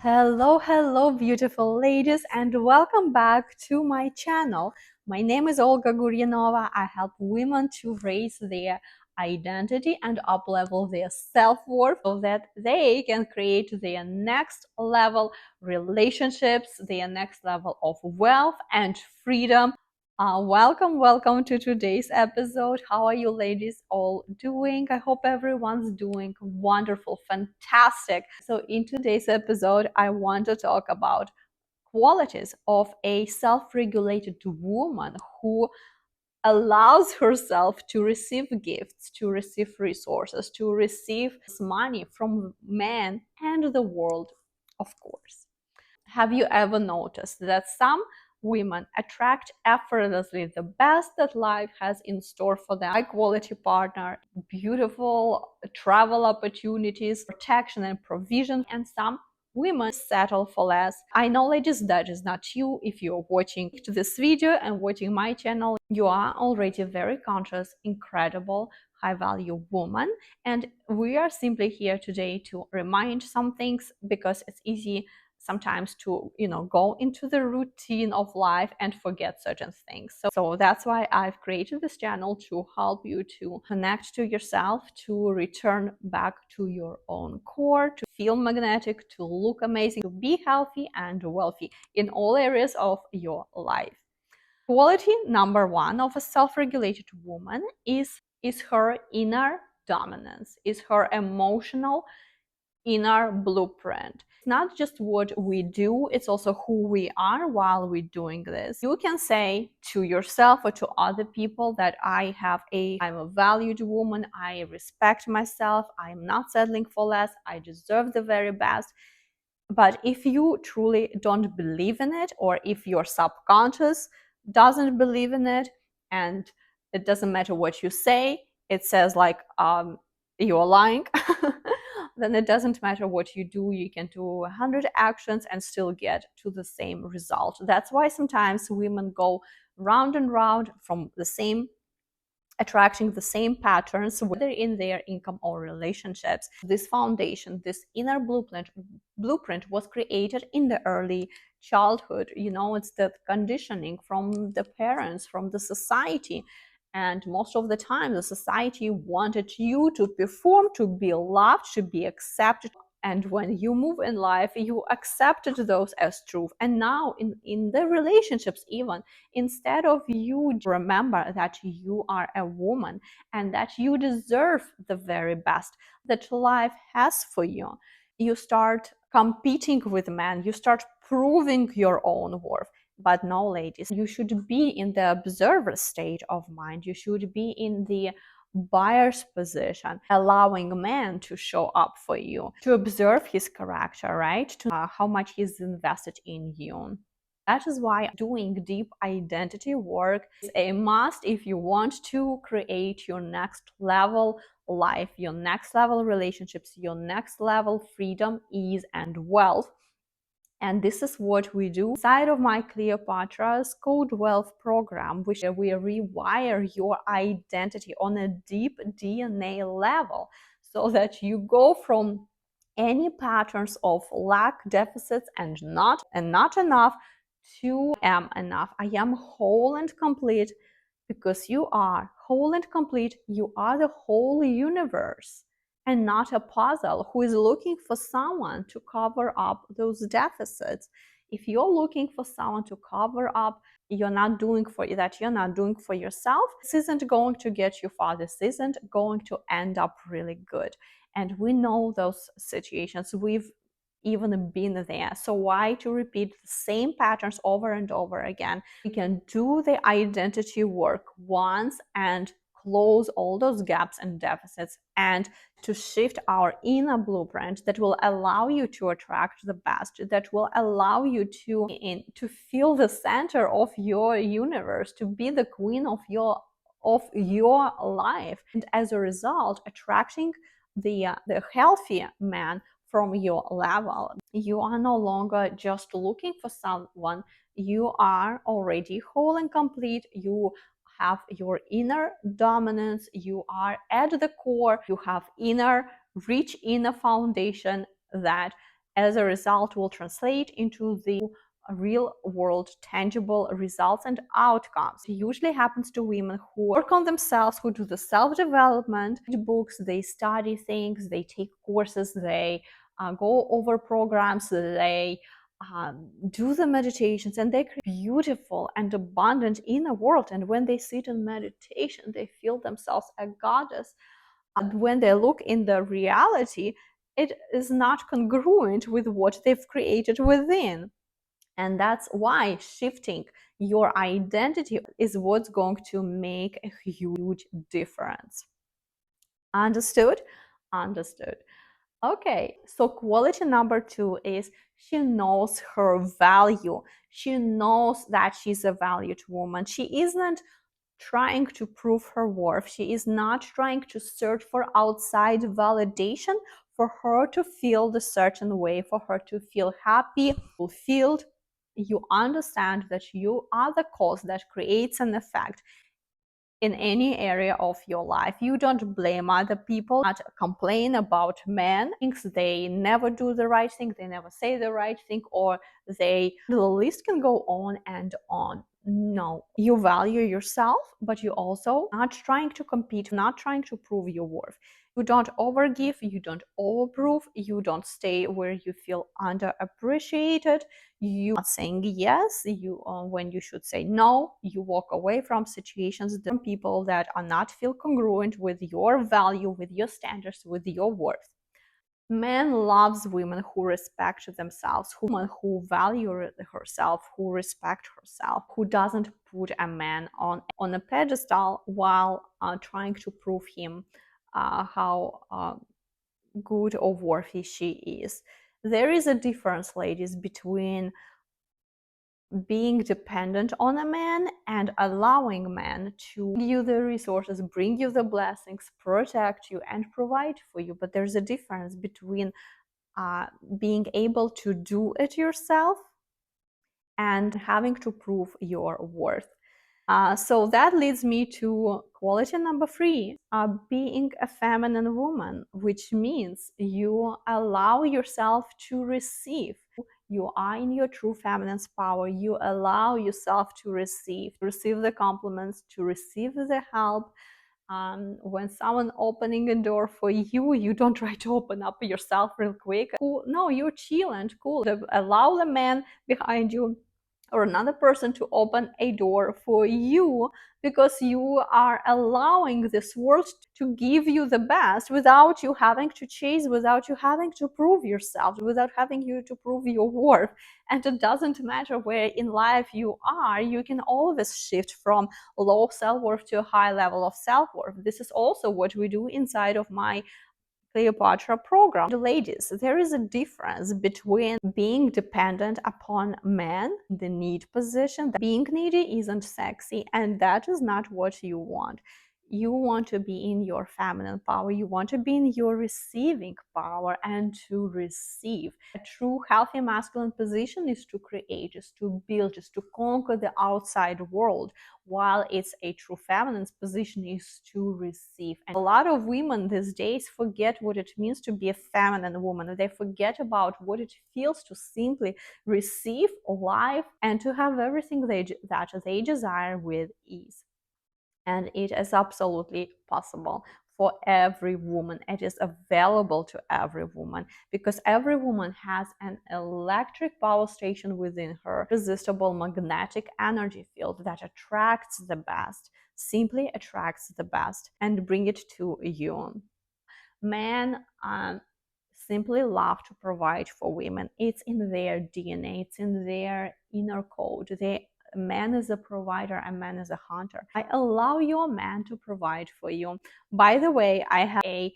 Hello, beautiful ladies, and welcome back to my channel. My name is Olga Guryanova. I help women to raise their identity and up-level their self-worth so that they can create their next level relationships, their next level of wealth and freedom. Welcome to today's episode. How are you ladies all doing? I hope everyone's doing wonderful, fantastic. So in today's episode, I want to talk about qualities of a self-regulated woman who allows herself to receive gifts, to receive resources, to receive money from men and the world, of course. Have you ever noticed that some women attract effortlessly the best that life has in store for them? High quality partner, beautiful travel opportunities, protection and provision, and some women settle for less. I know, ladies, that is not you. If you're watching this video and watching my channel, you are already very conscious, incredible, high value woman, and we are simply here today to remind some things because it's easy sometimes to go into the routine of life and forget certain things. So that's why I've created this channel, to help you to connect to yourself, to return back to your own core, to feel magnetic, to look amazing, to be healthy and wealthy in all areas of your life. Quality number one of a self-regulated woman is her inner dominance, is her emotional inner blueprint. It's not just what we do, it's also who we are while we're doing this. You can say to yourself or to other people that I'm a valued woman, I respect myself, I'm not settling for less, I deserve the very best. But if you truly don't believe in it, or if your subconscious doesn't believe in it, and it doesn't matter what you say, it says like you're lying, then it doesn't matter what you do. You can do 100 actions and still get to the same result. That's why sometimes women go round and round from the same, attracting the same patterns, whether in their income or relationships. This foundation, this inner blueprint was created in the early childhood. It's the conditioning from the parents, from the society. And most of the time, the society wanted you to perform, to be loved, to be accepted. And when you move in life, you accepted those as truth. And now in the relationships, even, instead of you remember that you are a woman and that you deserve the very best that life has for you, you start competing with men, you start proving your own worth. But no, ladies, you should be in the observer state of mind. You should be in the buyer's position, allowing man to show up for you, to observe his character, right? To how much he's invested in you. That is why doing deep identity work is a must if you want to create your next level life, your next level relationships, your next level freedom, ease, and wealth. And this is what we do inside of my Cleopatra's Code Wealth program, which we rewire your identity on a deep DNA level so that you go from any patterns of lack, deficits, and not enough to am enough. I am whole and complete, because you are whole and complete. You are the whole universe and not a puzzle who is looking for someone to cover up those deficits. If you're looking for someone to cover up, you're not doing for yourself, this isn't going to get you far. This isn't going to end up really good. And we know those situations. We've even been there. So why to repeat the same patterns over and over again? We can do the identity work once and close all those gaps and deficits, and to shift our inner blueprint that will allow you to attract the best, that will allow you to feel the center of your universe, to be the queen of your life, and as a result attracting the healthy man from your level. You are no longer just looking for someone. You are already whole and complete. You have your inner dominance. You are at the core. You have rich inner foundation that as a result will translate into the real world tangible results and outcomes. It usually happens to women who work on themselves, who do the self-development, read books, they study things, they take courses, they go over programs, they do the meditations, and they create beautiful and abundant inner world. And when they sit in meditation, they feel themselves a goddess. And when they look in the reality, it is not congruent with what they've created within. And that's why shifting your identity is what's going to make a huge difference. Understood? Understood. Okay, so quality number two is she knows her value. She knows that she's a valued woman. She isn't trying to prove her worth. She is not trying to search for outside validation for her to feel the certain way, for her to feel happy, fulfilled. You understand that you are the cause that creates an effect in any area of your life. You don't blame other people, not complain about men. They never do the right thing, they never say the right thing, or the list can go on and on. No, you value yourself, but you also not trying to compete, not trying to prove your worth. You don't overgive, you don't overprove, you don't stay where you feel underappreciated. You are saying yes, you when you should say no. You walk away from situations, from people that are not feel congruent with your value, with your standards, with your worth. Man loves women who respect themselves, women who value herself, who respect herself, who doesn't put a man on a pedestal while trying to prove him how good or worthy she is. There is a difference, ladies, between being dependent on a man and allowing men to give you the resources, bring you the blessings, protect you, and provide for you. But there's a difference between being able to do it yourself and having to prove your worth. So that leads me to quality number three, being a feminine woman, which means you allow yourself to receive. You are in your true feminine's power. You allow yourself to receive the compliments, to receive the help. When someone opening a door for you, you don't try to open up yourself real quick. Cool. No, you're chill and cool. Allow the man behind you or another person to open a door for you, because you are allowing this world to give you the best without you having to chase, without you having to prove yourself, without having you to prove your worth. And it doesn't matter where in life you are, you can always shift from low self-worth to a high level of self-worth. This is also what we do inside of my Cleopatra program. Ladies, there is a difference between being dependent upon men, the need position. Being needy isn't sexy, and that is not what you want. You want to be in your feminine power. You want to be in your receiving power and to receive. A true healthy masculine position is to create, is to build, is to conquer the outside world, while it's a true feminine position is to receive. And a lot of women these days forget what it means to be a feminine woman. They forget about what it feels to simply receive life and to have everything that they desire with ease. And it is absolutely possible for every woman. It is available to every woman, because every woman has an electric power station within her, irresistible magnetic energy field that attracts the best, simply attracts the best and bring it to you. Men simply love to provide for women. It's in their DNA, it's in their inner code. A man is a provider, a man is a hunter. I allow your man to provide for you. By the way, I have a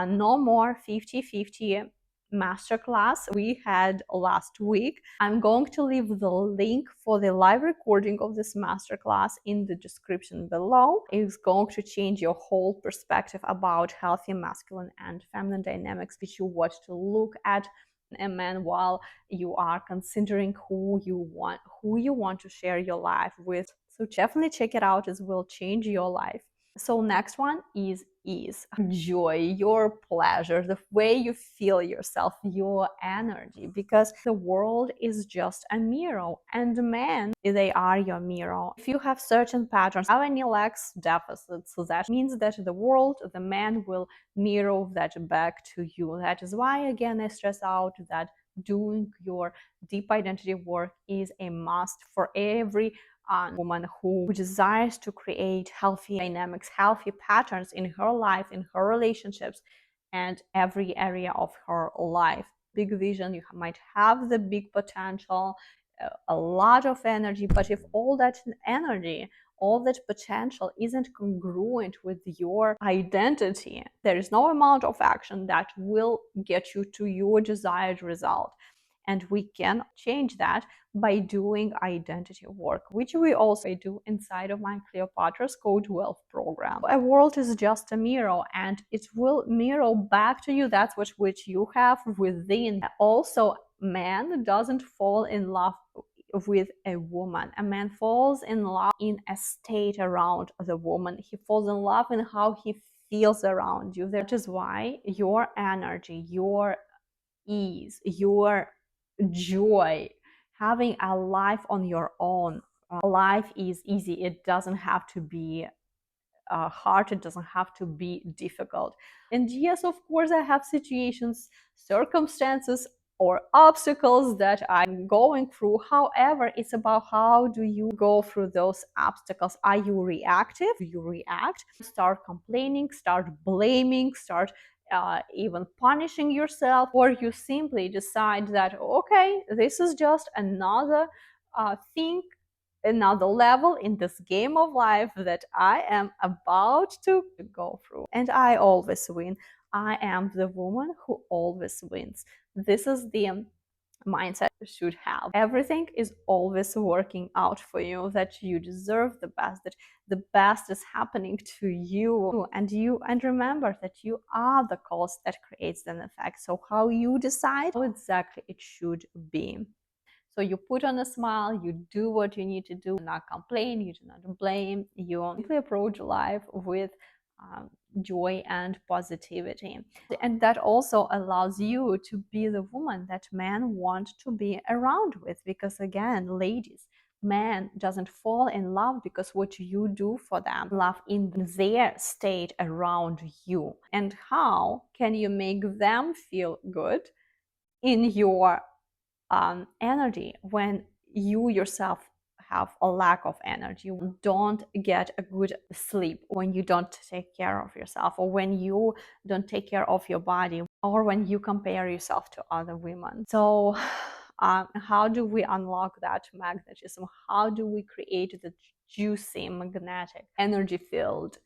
no more 50-50 masterclass we had last week. I'm going to leave the link for the live recording of this masterclass in the description below. It's going to change your whole perspective about healthy masculine and feminine dynamics, which you want to look at a man while you are considering who you want to share your life with. So definitely check it out, it will change your life. So next one is ease, joy, your pleasure, the way you feel yourself, your energy, because the world is just a mirror and men, they are your mirror. If you have certain patterns, have any lacks, deficits, so that means that the world, the man will mirror that back to you. That is why, again, I stress out that doing your deep identity work is a must for every woman who desires to create healthy dynamics, healthy patterns in her life, in her relationships, and every area of her life. Big vision, you might have the big potential, a lot of energy, but if all that energy, all that potential isn't congruent with your identity, there is no amount of action that will get you to your desired result. And we can change that by doing identity work, which we also do inside of my Cleopatra's Code Wealth program. A world is just a mirror and it will mirror back to you that's which you have within. Also, man doesn't fall in love with a woman. A man falls in love in a state around the woman. He falls in love in how he feels around you. That is why your energy, your ease, your joy, having a life on your own. Life is easy. It doesn't have to be hard. It doesn't have to be difficult. And yes, of course, I have situations, circumstances, or obstacles that I'm going through. However, it's about how do you go through those obstacles. Are you reactive? Do you react? Start complaining, start blaming, start even punishing yourself, or you simply decide that, okay, this is just another thing, another level in this game of life that I am about to go through. And I always win. I am the woman who always wins. This is the mindset you should have. Everything is always working out for you, that you deserve the best, that the best is happening to you. And remember that you are the cause that creates an effect. So how you decide how exactly it should be. So you put on a smile, you do what you need to do, not complain, you do not blame, you simply approach life with joy and positivity. And that also allows you to be the woman that men want to be around with. Because again, ladies, man doesn't fall in love because what you do for them, love in their state around you. And how can you make them feel good in your energy when you yourself have a lack of energy, don't get a good sleep, when you don't take care of yourself, or when you don't take care of your body, or when you compare yourself to other women. So how do we unlock that magnetism? How do we create the juicy magnetic energy field?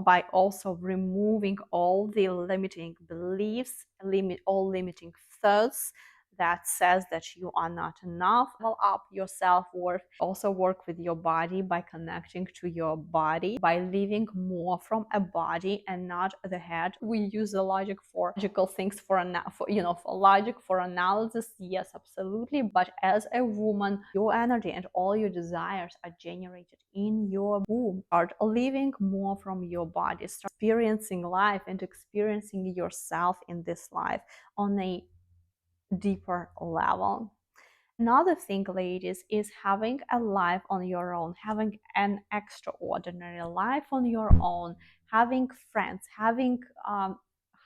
By also removing all the limiting beliefs, all limiting thoughts that says that you are not enough. Level up your self-worth. Also work with your body by connecting to your body, by living more from a body and not the head. We use the logic for logical things for logic, for analysis. Yes, absolutely. But as a woman, your energy and all your desires are generated in your womb. Start living more from your body. Start experiencing life and experiencing yourself in this life on a deeper level. Another thing, ladies, is having a life on your own, having an extraordinary life on your own, having friends, having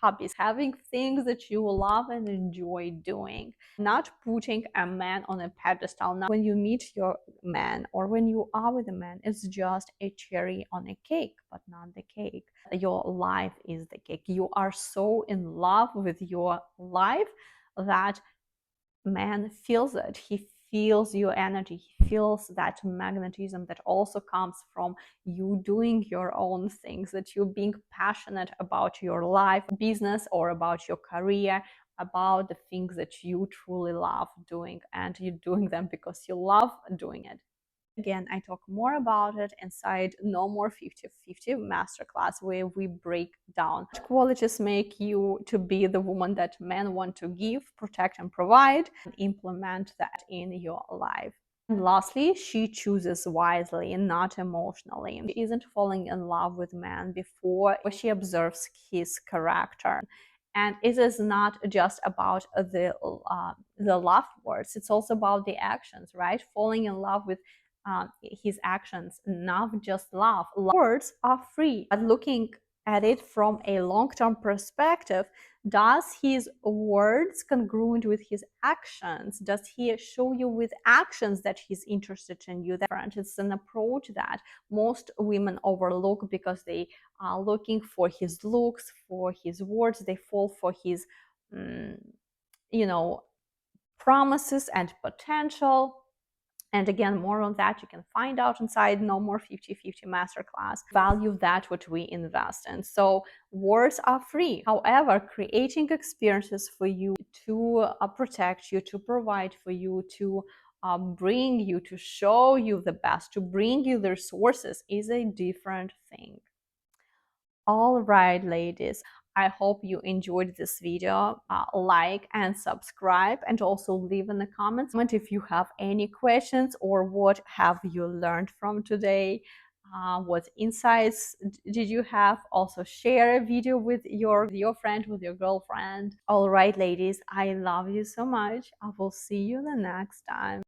hobbies, having things that you love and enjoy doing. Not putting a man on a pedestal. Now, when you meet your man or when you are with a man, it's just a cherry on a cake, but not the cake. Your life is the cake. You are so in love with your life that man feels it. He feels your energy. He feels that magnetism that also comes from you doing your own things, that you're being passionate about your life, business, or about your career, about the things that you truly love doing, and you're doing them because you love doing it. Again, I talk more about it inside No More 50-50 masterclass, where we break down what qualities make you to be the woman that men want to give, protect, and provide, and implement that in your life. And lastly, she chooses wisely and not emotionally. She isn't falling in love with man before she observes his character. And it is not just about the love words; it's also about the actions, right? Falling in love with his actions, not just love. Words are free, but looking at it from a long-term perspective, does his words congruent with his actions? Does he show you with actions that he's interested in you? It's an approach that most women overlook because they are looking for his looks, for his words. They fall for his, um, you know, promises and potential. And again, more on that you can find out inside No More 50/50 Masterclass. Value that what we invest in. So words are free. However, creating experiences for you to protect you, to provide for you, to bring you, to show you the best, to bring you the resources is a different thing. All right, ladies. I hope you enjoyed this video. Like and subscribe, and also leave in the comments if you have any questions or what have you learned from today. What insights did you have? Also share a video with your friend, with your girlfriend. All right, ladies, I love you so much. I will see you the next time.